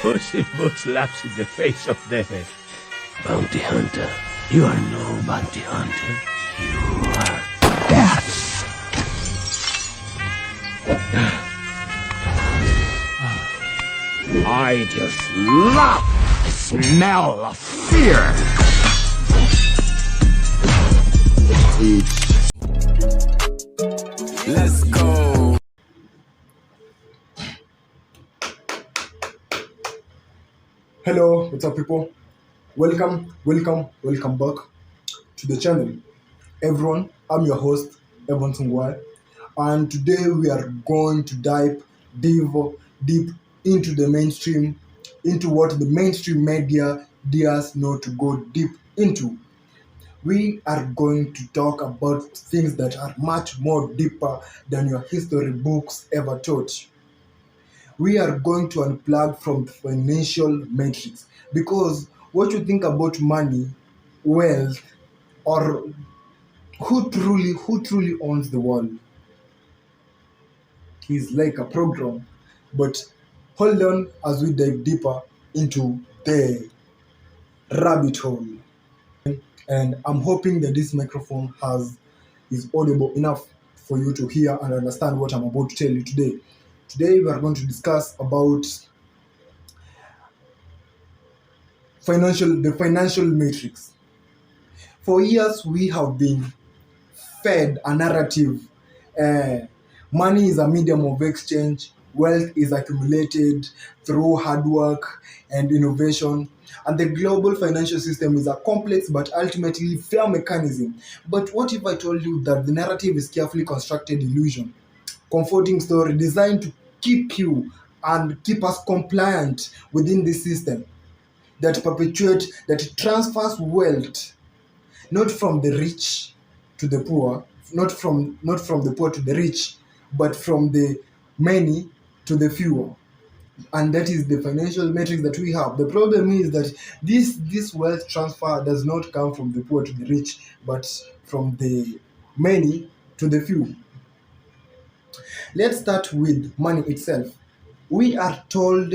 Possible slaps in the face of the bounty hunter. You are no bounty hunter. You are death. I just love the smell of fear. Let's go. Hello, what's up, people? Welcome back to the channel. Everyone, I'm your host, Evan Tungwai, and today we are going to dive deep into the mainstream, into what the mainstream media dares not to go deep into. We are going to talk about things that are much more deeper than your history books ever taught. We are going to unplug from the financial matrix, because what you think about money, wealth, or who truly owns the world is like a program. But hold on as we dive deeper into the rabbit hole. And I'm hoping that this microphone is audible enough for you to hear and understand what I'm about to tell you today. Today we are going to discuss about the financial matrix. For years we have been fed a narrative. Money is a medium of exchange, wealth is accumulated through hard work and innovation, and the global financial system is a complex but ultimately fair mechanism. But what if I told you that the narrative is carefully constructed illusion, comforting story designed to keep you and keep us compliant within this system that transfers wealth not from the rich to the poor, not from the poor to the rich, but from the many to the fewer. And that is the financial matrix that we have. The problem is that this wealth transfer does not come from the poor to the rich, but from the many to the few. Let's start with money itself. We are told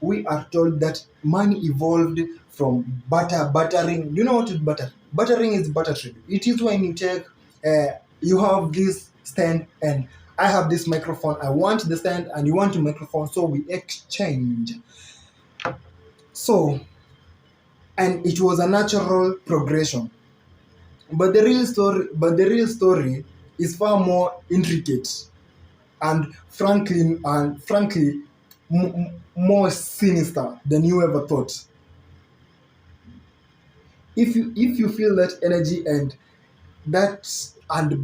that money evolved from buttering. You know what is butter? Buttering is butter trade. It is when you take, you have this stand and I have this microphone. I want the stand and you want the microphone, so we exchange. So, and it was a natural progression. But the real story is far more intricate and frankly more sinister than you ever thought. If you feel that energy and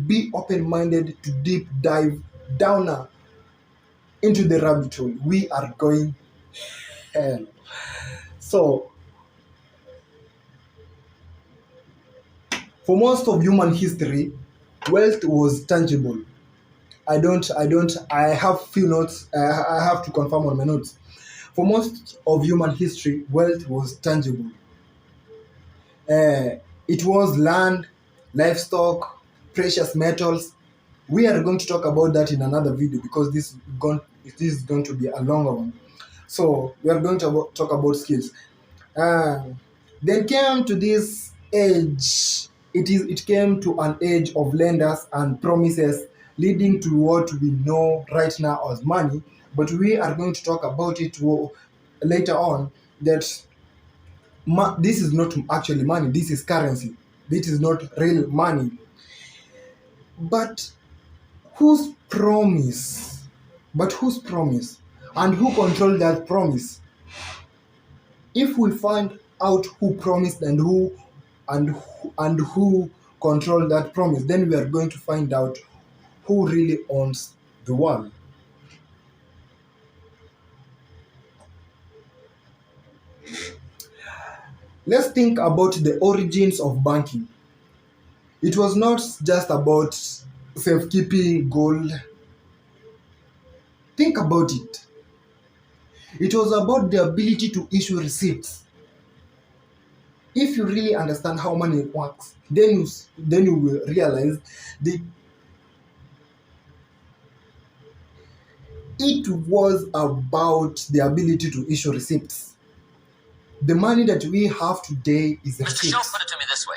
be open-minded to deep dive down into the rabbit hole, we are going hell. So for most of human history, wealth was tangible. I have few notes. I have to confirm on my notes. For most of human history, wealth was tangible. It was land, livestock, precious metals. We are going to talk about that in another video, because this is going to be a longer one. So we are going to talk about skills. Then came to this age. It came to an age of lenders and promises, leading to what we know right now as money. But we are going to talk about it later on, that this is not actually money. This is currency. This is not real money. But whose promise? And who controlled that promise? If we find out who promised and who controlled that promise, then we are going to find out who really owns the world. Let's think about the origins of banking. It was not just about safekeeping gold. Think about it. It was about the ability to issue receipts. If you really understand how money works, then you will realize It was about the ability to issue receipts. The money that we have today is Mr. Shell receipts. put it to me this way.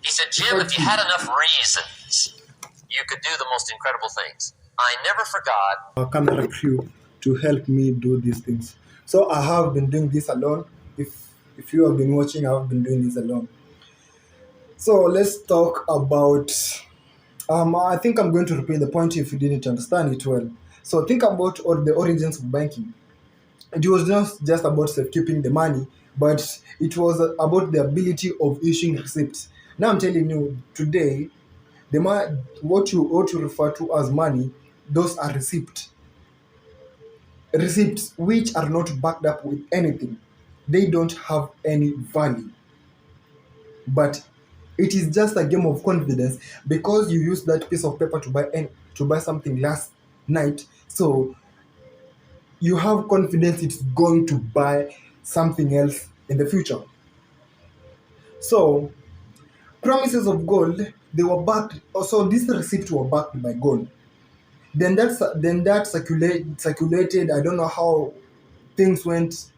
He said, Jim, if you Effective. had enough reasons, you could do the most incredible things. I never forgot. Our camera crew to help me do these things. So I have been doing this alone. If you have been watching, I have been doing this alone. So let's talk about. I think I'm going to repeat the point if you didn't understand it well. So think about all the origins of banking. It was not just about safekeeping the money, but it was about the ability of issuing receipts. Now I'm telling you today, what you refer to as money, those are receipts which are not backed up with anything. They don't have any value, but it is just a game of confidence because you use that piece of paper to buy something last night. So you have confidence it's going to buy something else in the future. So promises of gold, they were backed. Also, these receipts were backed by gold. Then that circulated. I don't know how things went.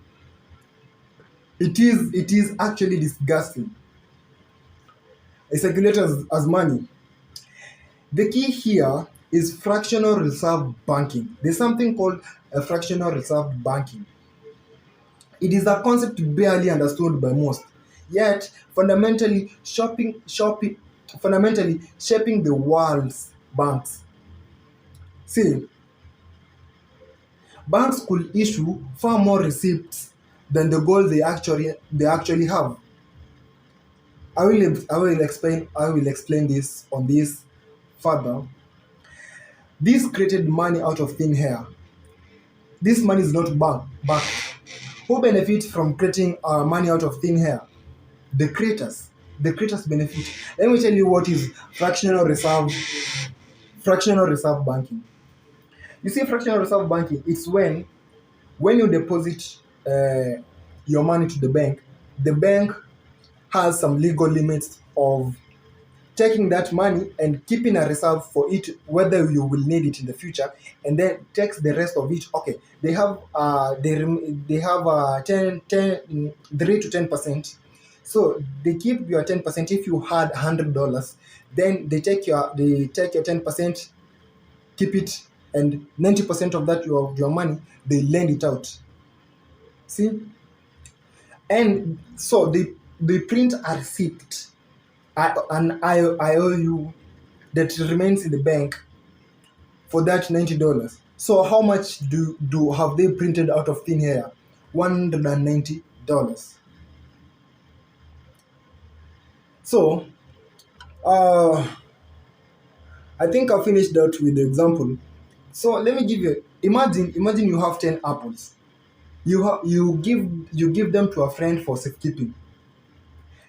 It is actually disgusting. It circulated as money. The key here is fractional reserve banking. There's something called a fractional reserve banking. It is a concept barely understood by most, yet fundamentally shaping the world's banks. See, banks could issue far more receipts than the gold they actually have. I will explain this on this further. This created money out of thin air. This money is not backed. Who benefits from creating money out of thin air? The creators. The creators benefit. Let me tell you what is fractional reserve banking. You see, fractional reserve banking, it's when you deposit your money to the bank has some legal limits of taking that money and keeping a reserve for it, whether you will need it in the future, and then takes the rest of it. Okay, they have 3 to 10%. So they keep your 10%. If you had $100, then they take your 10%, keep it, and 90% of that your money they lend it out. See, and so they print a receipt, an IOU that remains in the bank for that $90. So how much do have they printed out of thin air? $190. So uh, I think I finished out with the example. So let me give you. Imagine you have 10 apples. You give them to a friend for safekeeping.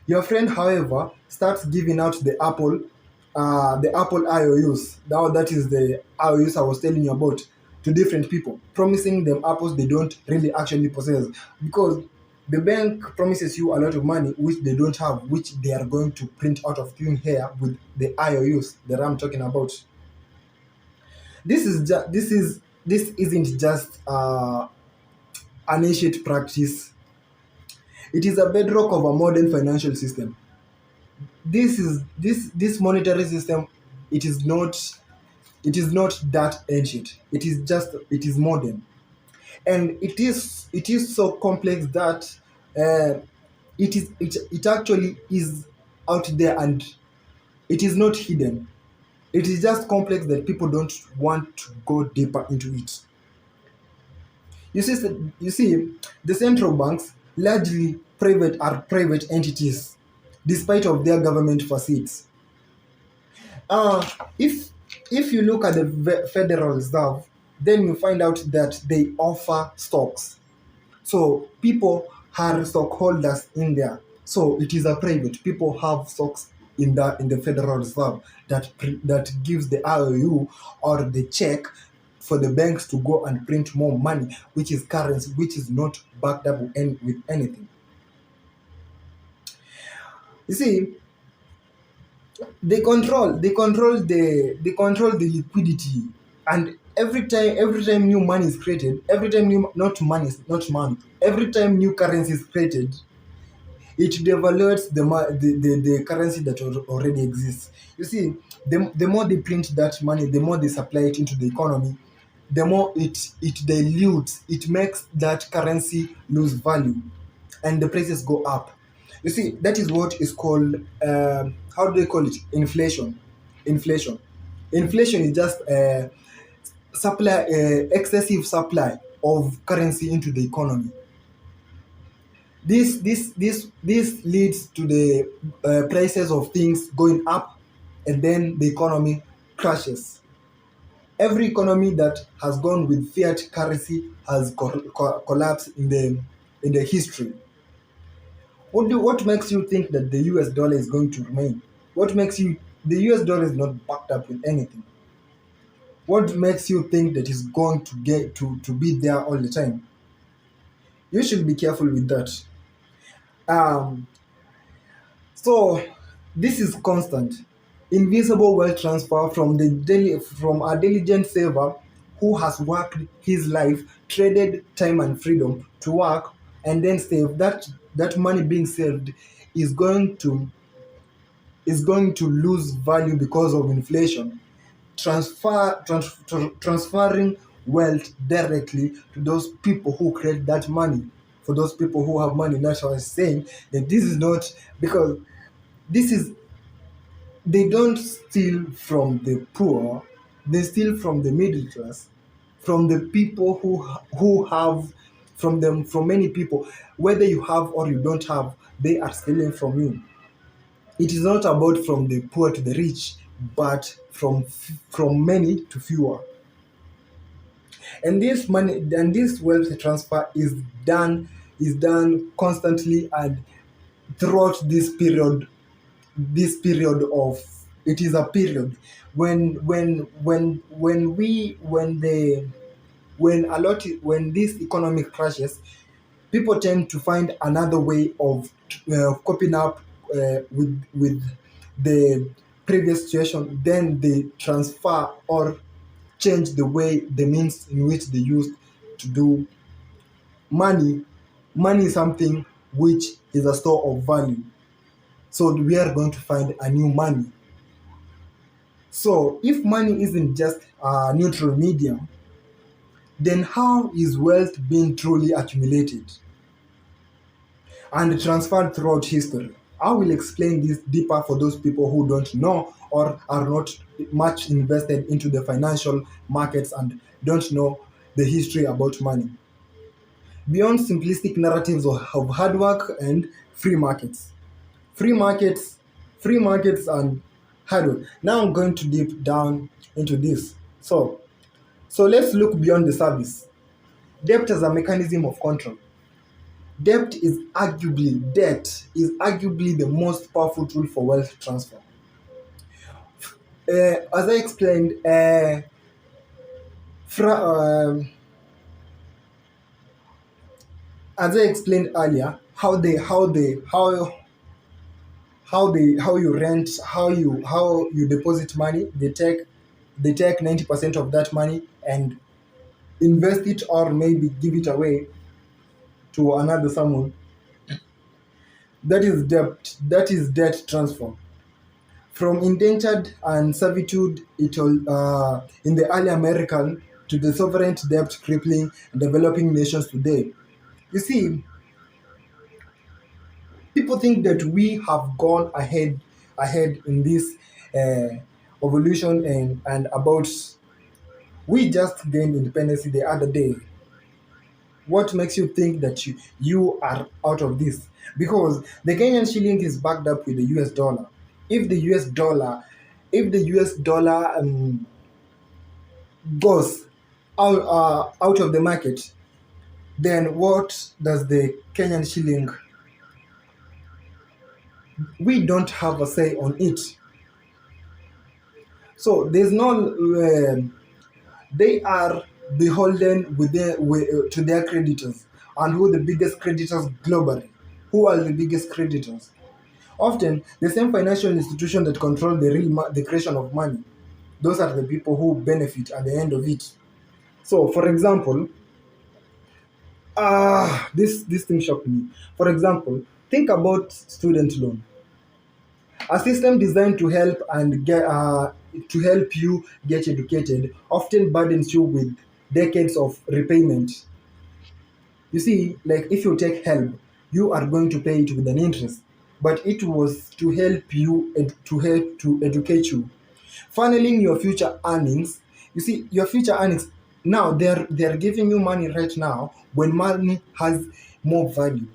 Your friend, however, starts giving out the Apple IOUs. Now that is the IOUs I was telling you about, to different people, promising them apples they don't really actually possess, because the bank promises you a lot of money which they don't have, which they are going to print out of thin air with the IOUs that I'm talking about. This isn't just an ancient practice. It is a bedrock of a modern financial system. This monetary system, it is not that ancient. It is modern, and it is so complex that it actually is out there, and it is not hidden. It is just complex that people don't want to go deeper into it. You see, the central banks, largely private entities, despite of their government facades. Uh, if if you look at the Federal Reserve, then you find out that they offer stocks. So people are stockholders in there. So it is a private. People have stocks in the Federal Reserve that gives the IOU or the check for the banks to go and print more money, which is currency, which is not backed up with anything. You see, they control the liquidity, and every time new money is created, every time new not money not money, every time new currency is created, it devaluates the currency that already exists. You see, the more they print that money, the more they supply it into the economy, the more it dilutes, it makes that currency lose value, and the prices go up. You see, that is what is called how do they call it? Inflation. Inflation. Inflation is just excessive supply of currency into the economy. This leads to the prices of things going up, and then the economy crashes. Every economy that has gone with fiat currency has collapsed in the history. What makes you think that the US dollar is going to remain? What makes you the US dollar is not backed up with anything? What makes you think that it's going to get to be there all the time? You should be careful with that. Um, So this is constant, invisible wealth transfer from a diligent saver who has worked his life, traded time and freedom to work and then save. That money being saved is going to lose value because of inflation. Transferring wealth directly to those people who create that money. For those people who have money, that's what I was saying that this is not because this is they don't steal from the poor, they steal from the middle class, from the people who have, from many people. Whether you have or you don't have, they are stealing from you. It is not about from the poor to the rich, but from many to fewer. And this money and this wealth transfer is done constantly and throughout this period of it is a period when this economy crashes, people tend to find another way of coping up with the previous situation. Then they transfer or change the means in which they used to do money. Money is something which is a store of value, so we are going to find a new money. So if money isn't just a neutral medium, then how is wealth being truly accumulated and transferred throughout history? I will explain this deeper for those people who don't know or are not much invested into the financial markets and don't know the history about money. Beyond simplistic narratives of hard work and free markets. Free markets, free markets and hard work. Now I'm going to deep down into this. So let's look beyond the service. Debt as a mechanism of control. Debt is arguably the most powerful tool for wealth transfer. As I explained, fra- um, as I explained earlier, how you rent, how you deposit money. They take 90% of that money and invest it or maybe give it away to another someone. That is debt. That is debt transfer. From indentured and servitude in the early American to the sovereign debt crippling developing nations today. You see, people think that we have gone ahead in this uh, evolution and about we just gained independence the other day. What makes you think that you are out of this? Because the Kenyan shilling is backed up with the US dollar. If the US dollar, if the US dollar goes out of the market, then what does the Kenyan shilling? We don't have a say on it. So there's no. They are beholden to their creditors. And who the biggest creditors globally? Who are the biggest creditors? Often, the same financial institution that control the creation of money. Those are the people who benefit at the end of it. So, for example, this thing shocked me. For example, think about student loan, a system designed to help you get educated, often burdens you with decades of repayment. You see, like if you take help, you are going to pay it with an interest, but it was to help you to help to educate you, funneling your future earnings. You see, your future earnings now they're giving you money right now when money has more value.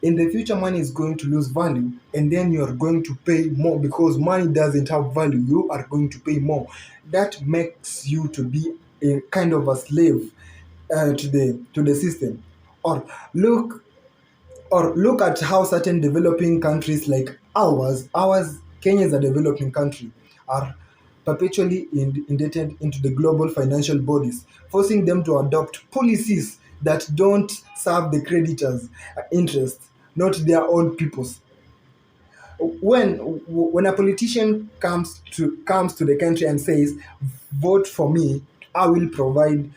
In the future, money is going to lose value, and then you're going to pay more because money doesn't have value. You are going to pay more. That makes you to be a kind of a slave to the system. Or look look at how certain developing countries like ours, Kenya is a developing country, are perpetually indebted into the global financial bodies, forcing them to adopt policies that don't serve the creditors' interest, not their own people's. When a politician comes to the country and says, "Vote for me, I will provide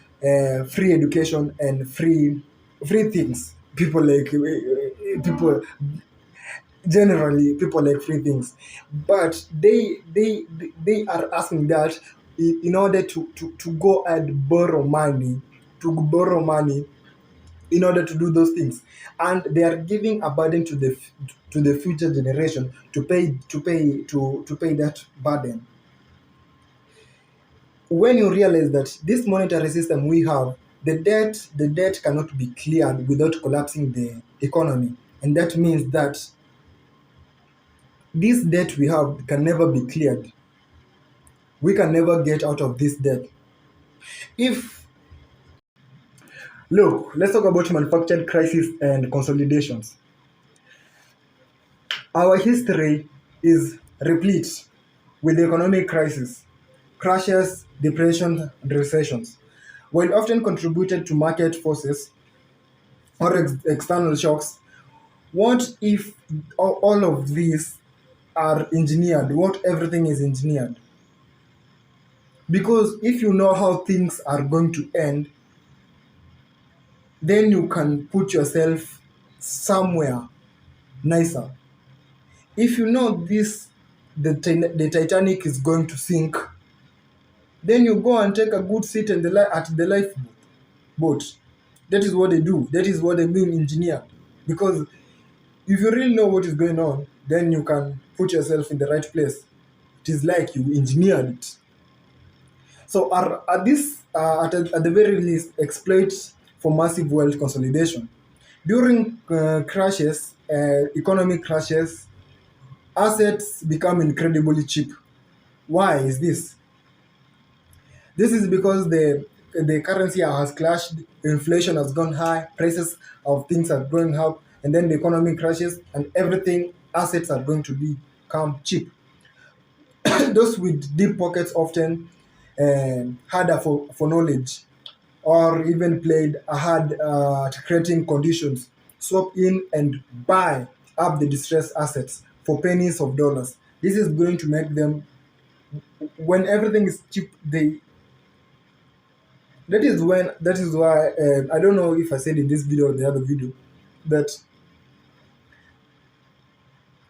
free education and free things," people generally people like free things, but they are asking that in order to go and borrow money in order to do those things, and they are giving a burden to the future generation to pay that burden. When you realize that this monetary system we have, the debt cannot be cleared without collapsing the economy, and that means that this debt we have can never be cleared. We can never get out of this debt. If Look, let's talk about manufactured crisis and consolidations. Our history is replete with economic crisis, crashes, depressions, and recessions. While often contributed to market forces or external shocks, what if all of these are engineered? What everything is engineered? Because if you know how things are going to end, then you can put yourself somewhere nicer. If you know the Titanic is going to sink, then you go and take a good seat in at the lifeboat. That is what they do. That is what they mean engineer. Because if you really know what is going on, then you can put yourself in the right place. It is like you engineered it. So at the very least, exploit for massive wealth consolidation. During economic crashes, assets become incredibly cheap. Why is this? This is because the currency has clashed, inflation has gone high, prices of things are going up, and then the economy crashes, and everything assets are going to become cheap. Those with deep pockets often harder for knowledge, or even played hard at creating conditions, swap in and buy up the distressed assets for pennies of dollars. This is going to make them, when everything is cheap, that is why I don't know if I said in this video or the other video that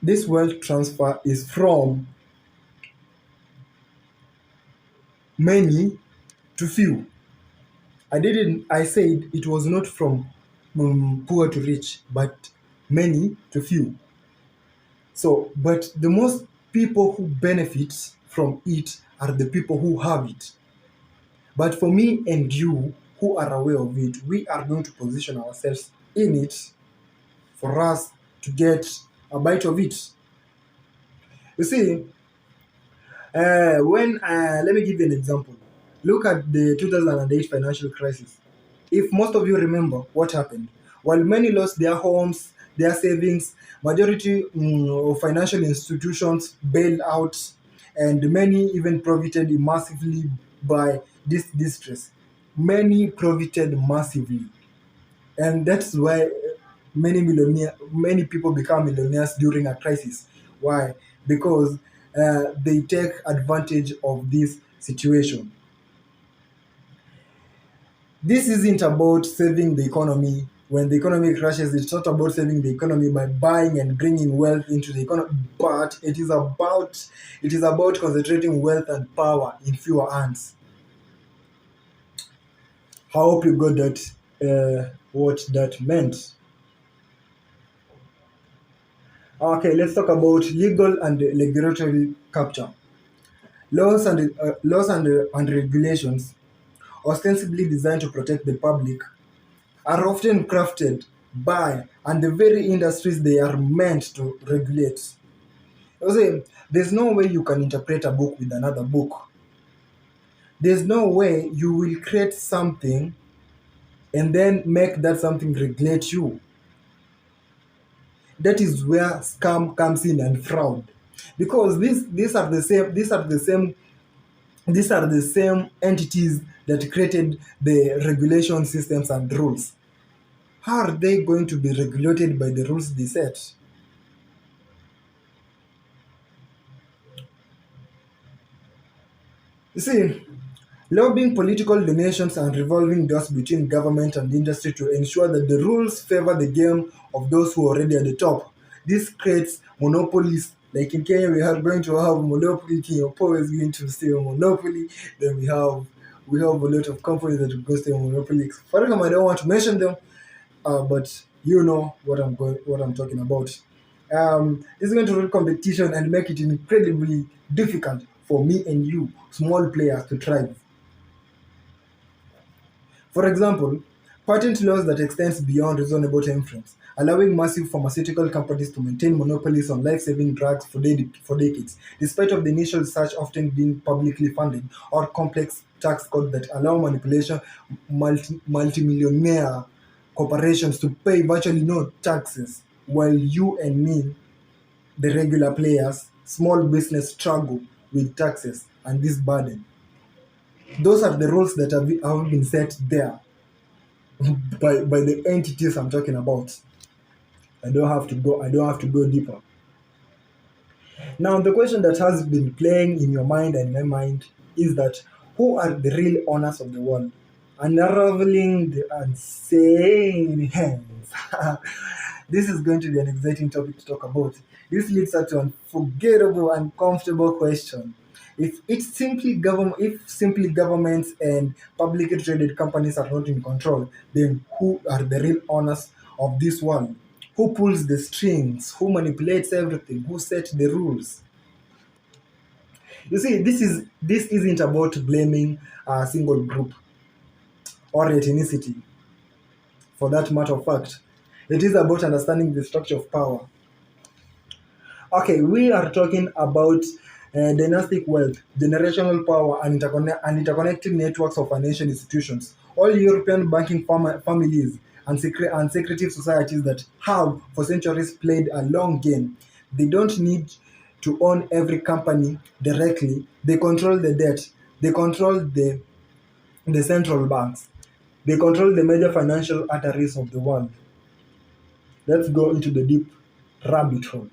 this wealth transfer is from many to few. I said it was not from poor to rich, but many to few. So, but the most people who benefit from it are the people who have it. But for me and you who are aware of it, we are going to position ourselves in it for us to get a bite of it. You see, when let me give you an example. Look at the 2008 financial crisis. If most of you remember what happened, while many lost their homes, their savings, majority of financial institutions bailed out, and many even profited massively by this distress. Many profited massively, and that's why many people become millionaires during a crisis. Why? Because they take advantage of this situation. This isn't about saving the economy. When the economy crashes, it's not about saving the economy by buying and bringing wealth into the economy, but it is about concentrating wealth and power in fewer hands. I hope you got that, what that meant. Okay, let's talk about legal and regulatory capture. Laws and regulations, ostensibly designed to protect the public, are often crafted by and the very industries they are meant to regulate. You see, there's no way you can interpret a book with another book. There's no way you will create something and then make that something regulate you. That is where scam comes in and fraud. Because these are the same entities that created the regulation systems and rules. How are they going to be regulated by the rules they set? You see, lobbying political donations and revolving doors between government and industry to ensure that the rules favor the game of those who are already at the top. This creates monopolies. Like in Kenya, we are going to have monopoly. Kenya Power is going to stay on monopoly. Then we have a lot of companies that will go stay on monopoly. For example, I don't want to mention them, but you know what I'm talking about. It's going to rule competition and make it incredibly difficult for me and you, small players, to thrive. For example, patent laws that extends beyond reasonable time frames, allowing massive pharmaceutical companies to maintain monopolies on life-saving drugs for decades, despite of the initial research often being publicly funded, or complex tax codes that allow manipulation multimillionaire corporations to pay virtually no taxes, while you and me, the regular players, small business, struggle with taxes and this burden. Those are the rules that have been set there by the entities I'm talking about. I don't have to go deeper. Now the question that has been playing in your mind and my mind is that who are the real owners of the world? Unraveling the insane hands. This is going to be an exciting topic to talk about. This leads us to an unforgettable, uncomfortable question. If simply governments and publicly traded companies are not in control, then who are the real owners of this world? Who pulls the strings? Who manipulates everything? Who sets the rules? You see, this isn't about blaming a single group or ethnicity, for that matter of fact. It is about understanding the structure of power. Okay, we are talking about dynastic wealth, generational power, and interconnected networks of financial institutions. All European banking families and secretive societies that have for centuries played a long game. They don't need to own every company directly. They control the debt. They control the central banks. They control the major financial arteries of the world. Let's go into the deep rabbit hole.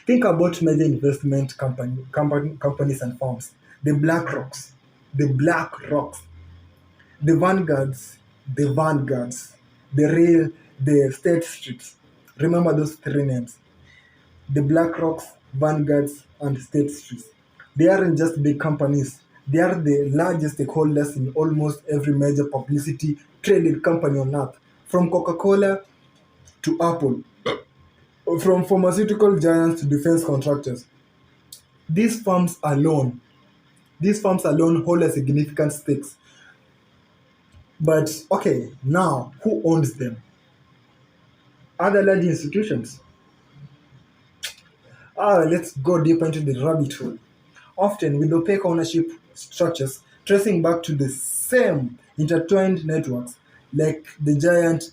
Think about major investment companies and firms. The BlackRocks, the BlackRocks, the Vanguards, the State Streets. Remember those three names. The BlackRocks, Vanguards, and State Streets. They aren't just big companies. They are the largest stakeholders in almost every major publicity traded company on earth, from Coca-Cola to Apple, from pharmaceutical giants to defense contractors. These firms alone, these firms alone hold a significant stakes. But okay, now who owns them? Other large institutions. Let's go deeper into the rabbit hole. Often with opaque ownership structures tracing back to the same intertwined networks, like the giant,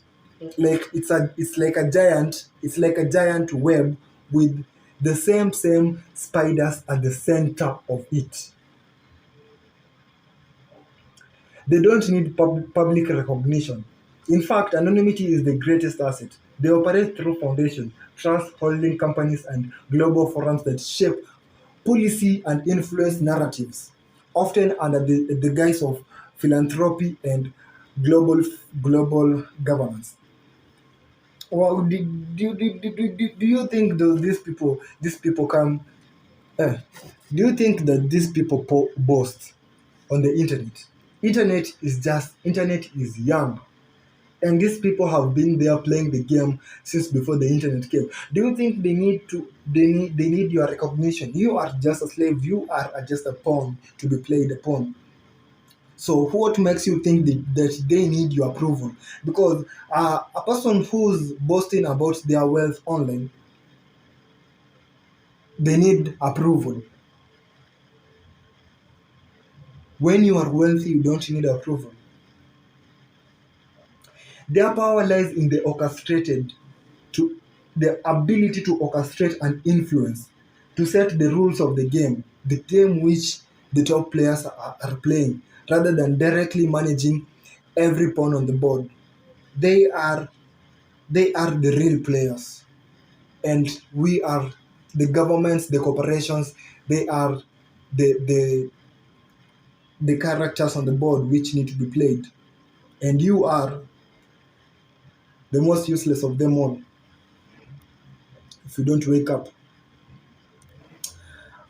like it's like a giant web with the same spiders at the center of it. They don't need public recognition. In fact, anonymity is the greatest asset. They operate through foundations, trust holding companies, and global forums that shape policy and influence narratives, often under the guise of philanthropy and global global governance. Well, do you think these people come? Uh, do you think that these people boast on the internet? Internet is young, and these people have been there playing the game since before the internet came. Do you think they need your recognition? You are just a slave. You are just a pawn to be played upon. So what makes you think that they need your approval? Because a person who's boasting about their wealth online, they need approval. When you are wealthy, you don't need approval. Their power lies in to the ability to orchestrate and influence, to set the rules of the game which the top players are playing, rather than directly managing every pawn on the board. They are they are the real players, and we are the governments, the corporations. They are the the the characters on the board which need to be played, and you are the most useless of them all if you don't wake up.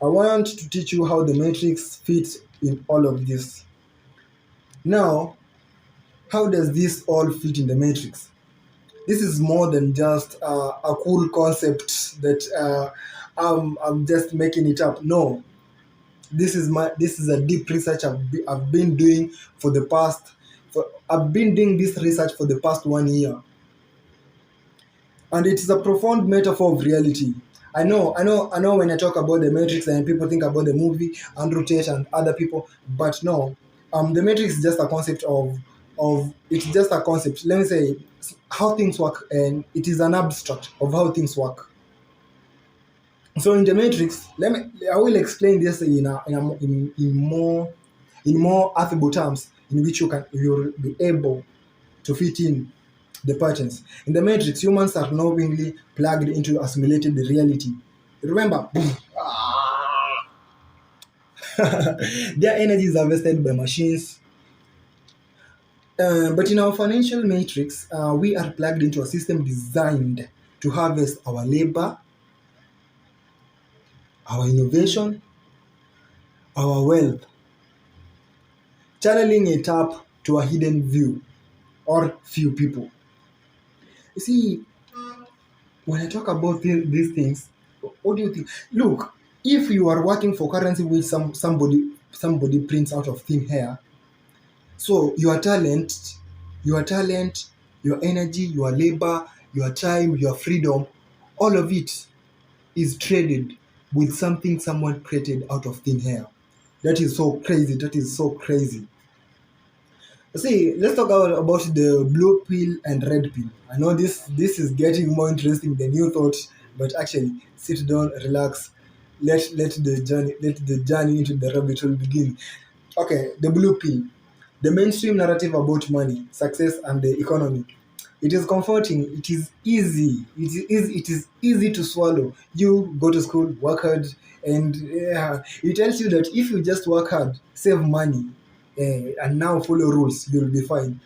I want to teach you how the matrix fits in all of this. Now, how does this all fit in the matrix? This is more than just a cool concept that I'm just making it up. No, this is a deep research I've been doing for the past. I've been doing this research for the past 1 year, and it is a profound metaphor of reality. I know. When I talk about the Matrix, and people think about the movie, Andrew Tate and other people, but no, the Matrix is just a concept of it's just a concept. Let me say how things work, and it is an abstract of how things work. So in the Matrix, I will explain this in more affable terms, in which you'll be able to fit in the patterns. In the Matrix, humans are knowingly plugged into assimilated reality. Remember, boom, their energy is harvested by machines. But in our financial matrix, we are plugged into a system designed to harvest our labor, our innovation, our wealth, channeling it up to a hidden view or few people. You see, when I talk about these things, what do you think? Look, if you are working for currency which somebody prints out of thin air, so your talent, your energy, your labor, your time, your freedom, all of it is traded with something someone created out of thin air. That is so crazy. That is so crazy. See, let's talk about the blue pill and red pill. I know this is getting more interesting than you thought, but actually, sit down, relax, let the journey into the rabbit hole begin. Okay, the blue pill, the mainstream narrative about money, success, and the economy. It is comforting. It is easy. It is easy to swallow. You go to school, work hard, and it tells you that if you just work hard, save money, and now follow rules, you'll be fine.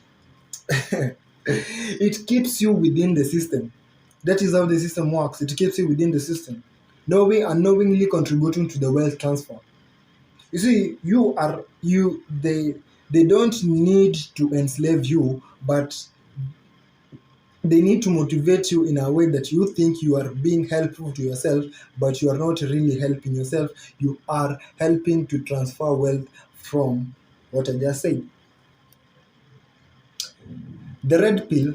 It keeps you within the system. That is how the system works. It keeps you within the system, knowing unknowingly contributing to the wealth transfer. You see, they don't need to enslave you, but they need to motivate you in a way that you think you are being helpful to yourself, but you are not really helping yourself. You are helping to transfer wealth from what I just said. The red pill,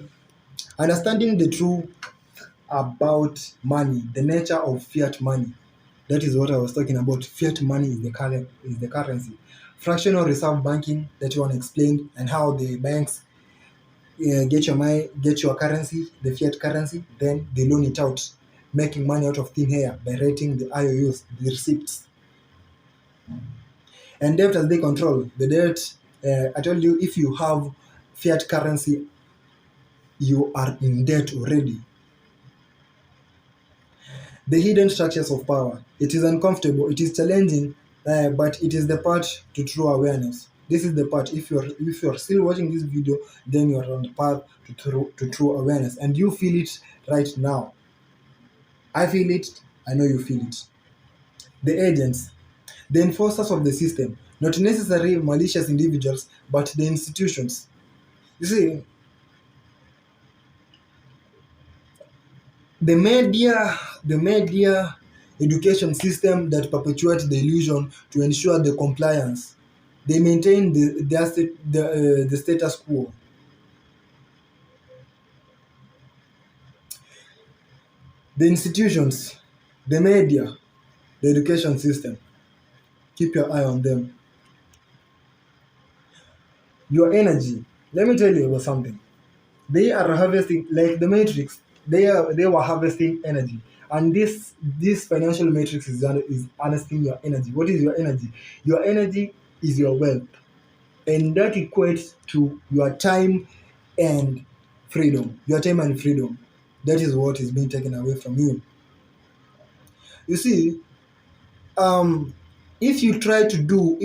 understanding the truth about money, the nature of fiat money. That is what I was talking about. Fiat money is the currency. Fractional reserve banking that one explained, and how the banks get your money, get your currency, the fiat currency, then they loan it out, making money out of thin air by writing the IOUs, the receipts. And debt as they control the debt. I told you, if you have fiat currency, you are in debt already. The hidden structures of power. It is uncomfortable, it is challenging, but it is the path to true awareness. This is the part. If you're still watching this video, then you're on the path to true awareness, and you feel it right now. I feel it. I know you feel it. The agents, the enforcers of the system, not necessarily malicious individuals, but the institutions. You see, the media education system that perpetuates the illusion to ensure the compliance. They maintain the status quo. The institutions, the media, the education system. Keep your eye on them. Your energy. Let me tell you about something. They are harvesting, like the matrix. They were harvesting energy, and this financial matrix is harnessing your energy. What is your energy? Your energy is your wealth, and that equates to your time and freedom. Your time and freedom. That is what is being taken away from you. You see, um, if you try to go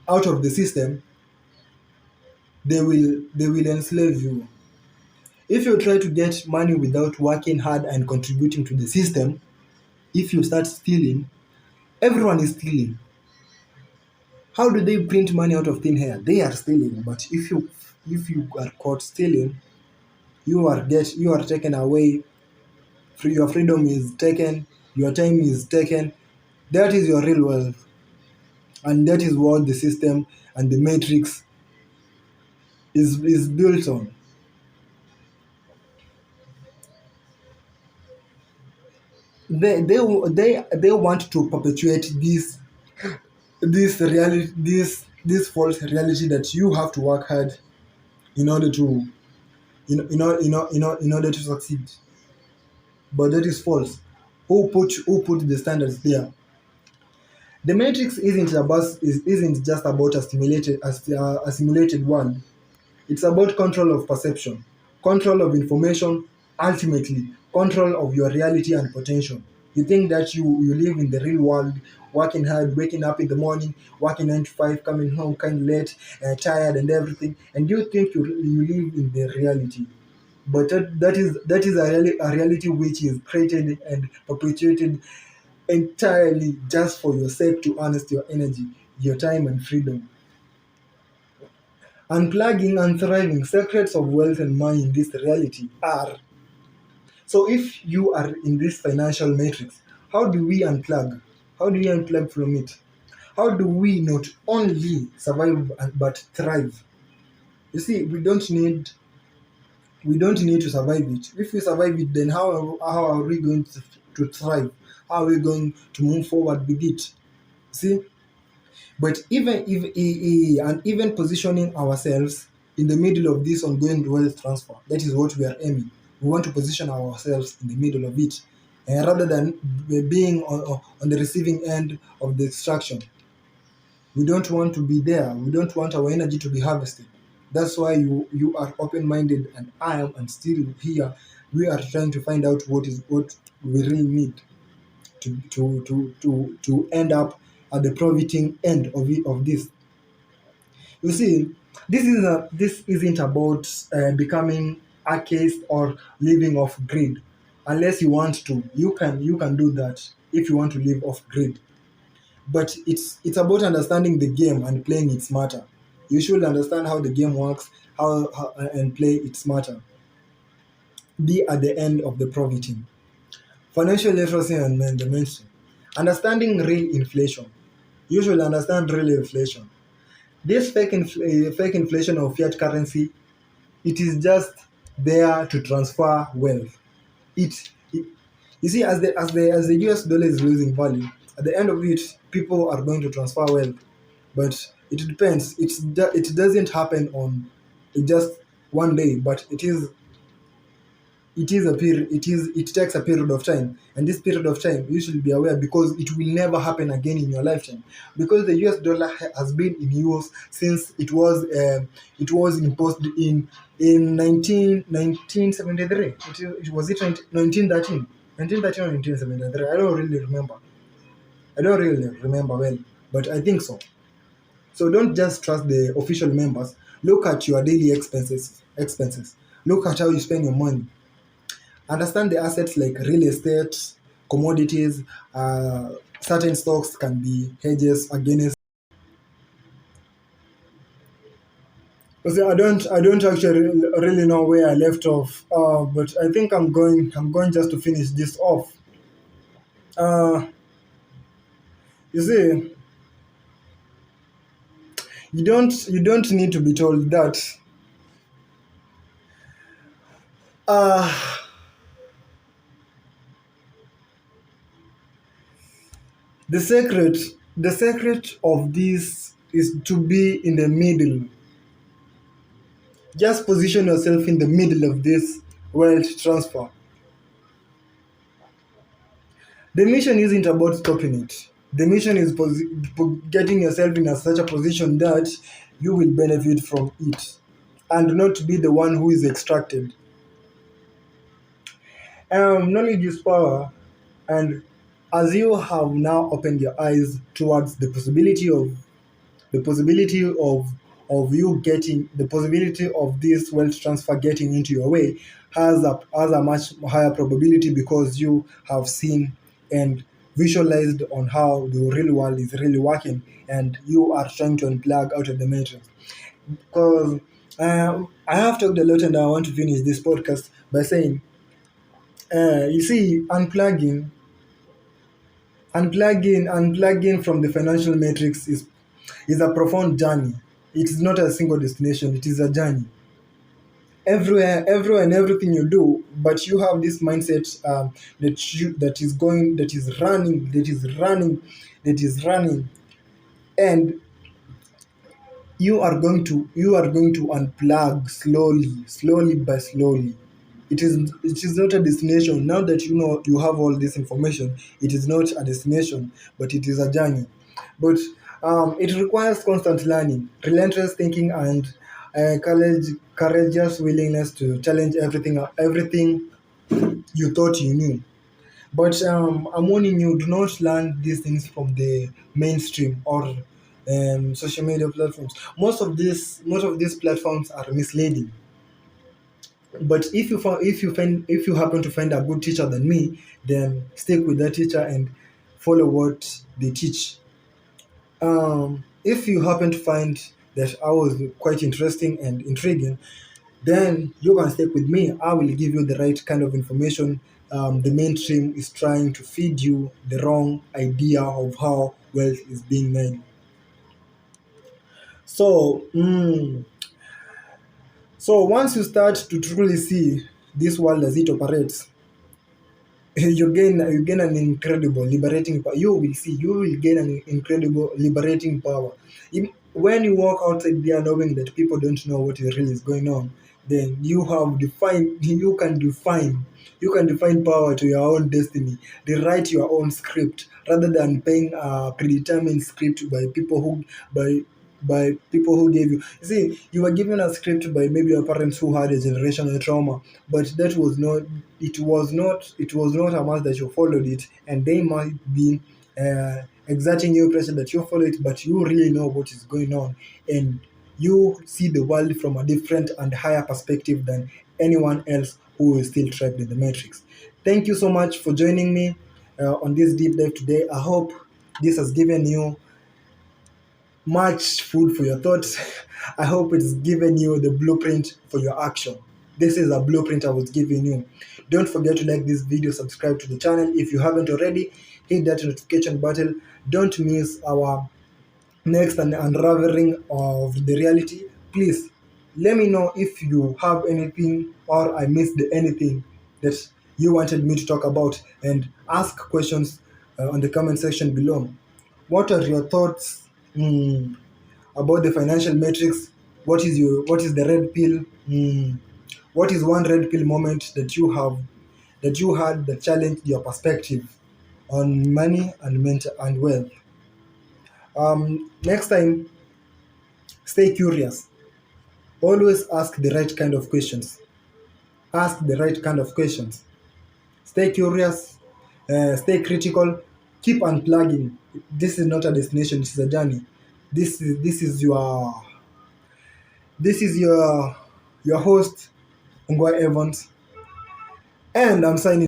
out of the system, they will enslave you. If you try to get money without working hard and contributing to the system, if you start stealing, everyone is stealing. How do they print money out of thin air? They are stealing. But if you are caught stealing, you are taken away. Your freedom is taken. Your time is taken. That is your real wealth, and that is what the system and the matrix is built on. They want to perpetuate this false reality that you have to work hard in order to in order to succeed. But that is false. Who put the standards there? The matrix isn't just about a simulated one. It's about control of perception, control of information, ultimately control of your reality and potential. You think that you live in the real world, working hard, waking up in the morning, working 9 to 5, coming home kind of late, tired and everything, and you think you live in the reality. But that is a reality which is created and perpetuated entirely just for your sake to harness your energy, your time and freedom. Unplugging and thriving, secrets of wealth and money in this reality are. So if you are in this financial matrix, how do we unplug? How do we unplug from it? How do we not only survive but thrive? You see, we don't need to survive it. If we survive it, then how are we going to thrive? How are we going to move forward with it? See? But even positioning ourselves in the middle of this ongoing wealth transfer, that is what we are aiming. We want to position ourselves in the middle of it, rather than being on the receiving end of the extraction. We don't want to be there. We don't want our energy to be harvested. That's why you are open-minded, and I am, and still here. We are trying to find out what we really need to end up at the profiting end of this. You see, this isn't about becoming a case or living off grid. Unless you want to, you can do that if you want to live off grid. But it's about understanding the game and playing it smarter. You should understand how the game works, how and play it smarter. Be at the end of the profiting. Financial literacy and the mainstream. Understanding real inflation. You should understand real inflation. This fake inflation of fiat currency, it is just there to transfer wealth. It you see, as the US dollar is losing value, at the end of it, people are going to transfer wealth. But it depends. It doesn't happen on just one day, but it is a period. It takes a period of time, and this period of time you should be aware, because it will never happen again in your lifetime, because the US dollar has been in use since it was imposed in 1973. It was it 1913 1913 or 1973. I don't really remember well, but I think so. So don't just trust the official members. Look at your daily expenses. Look at how you spend your money. Understand the assets like real estate, commodities, certain stocks can be hedges against. So I don't actually really know where I left off, but I think I'm going just to finish this off. Uh, you see, you don't need to be told that. Uh, the secret the secret of this is to be in the middle. Just position yourself in the middle of this wealth transfer. The mission isn't about stopping it. The mission is getting yourself in such a position that you will benefit from it and not be the one who is extracted. Knowledge is power, and as you have now opened your eyes towards the possibility of you getting the possibility of this wealth transfer getting into your way has a much higher probability because you have seen and visualized on how the real world is really working, and you are trying to unplug out of the matrix. Because I have talked a lot, and I want to finish this podcast by saying, you see, unplugging from the financial matrix is a profound journey. It is not a single destination, it is a journey. Everywhere and everything you do, but you have this mindset, that is running, and you are going to unplug slowly by slowly. It is not a destination. Now that you know you have all this information, it is not a destination, but it is a journey. But it requires constant learning, relentless thinking, and courageous willingness to challenge everything you thought you knew. But I'm warning you, do not learn these things from the mainstream or social media platforms. Most of these platforms are misleading. But if you happen to find a good teacher than me, then stick with that teacher and follow what they teach. If you happen to find that I was quite interesting and intriguing, then you can stick with me. I will give you the right kind of information. The mainstream is trying to feed you the wrong idea of how wealth is being made. So, so once you start to truly see this world as it operates, you gain an incredible liberating power. You will gain an incredible liberating power. When you walk outside there knowing that people don't know what is really is going on, then you can define power to your own destiny. Rewrite your own script rather than paying a predetermined script by people who gave you. You see, you were given a script by maybe your parents who had a generational trauma, but that was not. It was not a must that you followed it, and they might be exerting you pressure that you follow it, but you really know what is going on, and you see the world from a different and higher perspective than anyone else who is still trapped in the matrix. Thank you so much for joining me on this deep dive today. I hope this has given you much food for your thoughts. I hope it's given you the blueprint for your action. This is a blueprint I was giving you. Don't forget to like this video, subscribe to the channel. If you haven't already, hit that notification button. Don't miss our next and unraveling of the reality. Please let me know if you have anything or I missed anything that you wanted me to talk about, and ask questions on the comment section below. What are your thoughts about the financial matrix? What is the red pill? What is one red pill moment that you had that challenged your perspective on money and mental and wealth? Next time, stay curious. Always ask the right kind of questions. Ask the right kind of questions. Stay curious, stay critical, keep unplugging. This is not a destination, this is a journey. this is your host Ungwa Evans, and I'm signing.